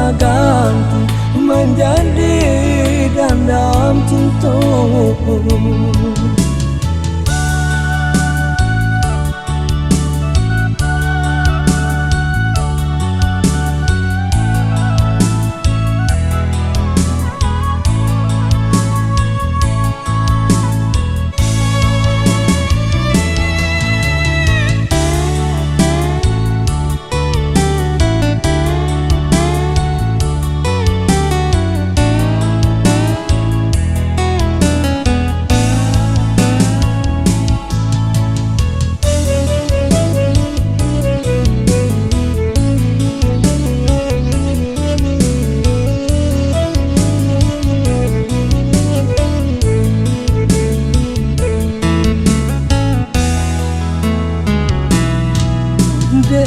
berganti menjadi dandam cinta.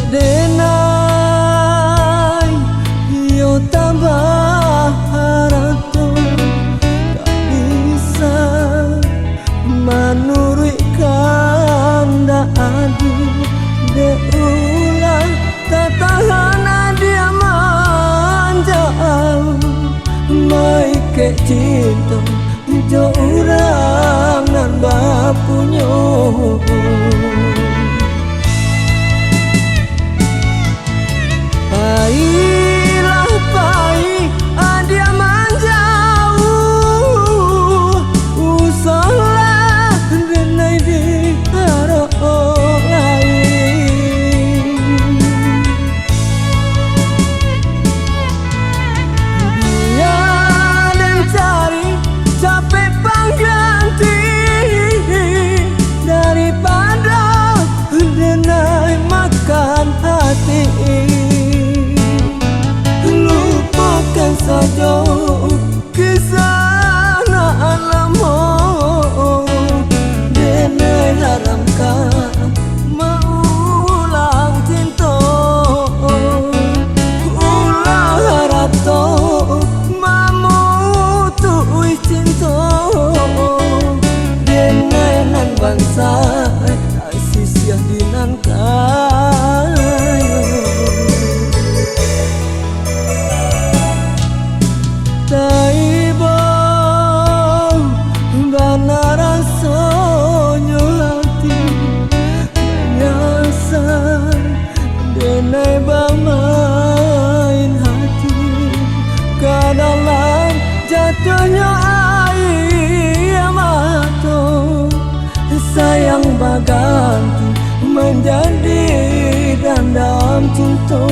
Denai yo tambah harato tak bisa menurutkan dak adu de ulah tak tahan dia manjau mai ke cinta jo urang nan bapunyo. Pailah pai dia menjauh usahlah denai di haro lain. Dia dan cari capek pengganti daripada denai makan hati. Saja kisah nak lama denai haramkan maulang cinta ulah harato mamutui cinta denai nan bangsa sisia dinangkan. Denai bermain hati ke dalam jatuhnya air mata. Sayang berganti menjadi dandam cinta.